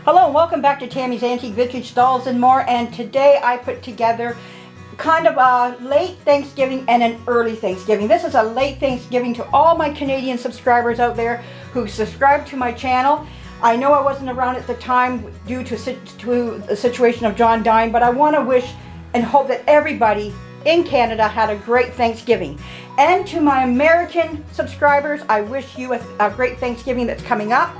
Hello and welcome back to Tammy's Antique Vintage Dolls and More, and today I put together kind of a late Thanksgiving and an early Thanksgiving. This is a late Thanksgiving to all my Canadian subscribers out there who subscribe to my channel. I know I wasn't around at the time due to the situation of John dying, but I want to wish and hope that everybody in Canada had a great Thanksgiving. And to my American subscribers, I wish you a great Thanksgiving that's coming up.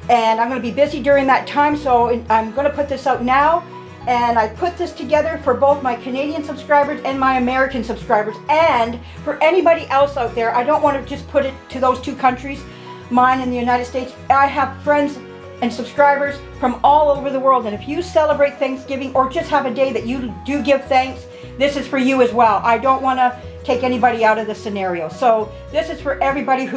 And I'm going to be busy during that time, so I'm going to put this out now. And I put this together for both my Canadian subscribers and my American subscribers. And for anybody else out there, I don't want to just put it to those two countries, mine in the United States. I have friends and subscribers from all over the world. And if you celebrate Thanksgiving or just have a day that you do give thanks, this is for you as well. I don't want to take anybody out of the scenario. So this is for everybody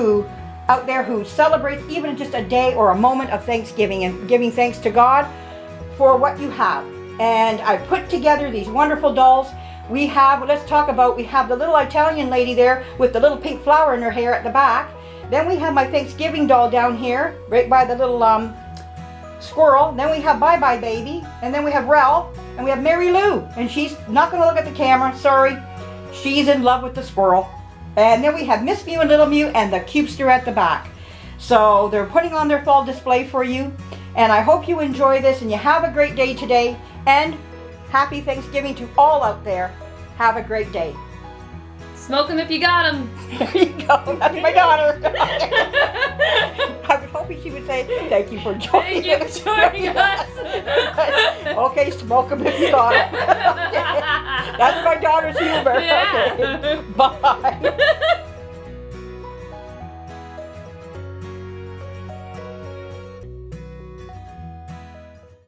out there who celebrates even just a day or a moment of Thanksgiving and giving thanks to God for what you have. And I put together these wonderful dolls. We have the little Italian lady there with the little pink flower in her hair at the back. Then we have my Thanksgiving doll down here, right by the little squirrel. Then we have Bye Bye Baby, and then we have Ralph, and we have Mary Lou, and she's not going to look at the camera, sorry. She's in love with the squirrel. And then we have Miss Mew and Little Mew and the Cubester at the back. So they're putting on their fall display for you. And I hope you enjoy this and you have a great day today. And happy Thanksgiving to all out there. Have a great day. Smoke them if you got them. There you go. That's my daughter. I was hoping she would say, thank you for joining us. Thank you for joining us. Okay, smoke them if you got them. That's my daughter's humor. Yeah. Okay. Bye.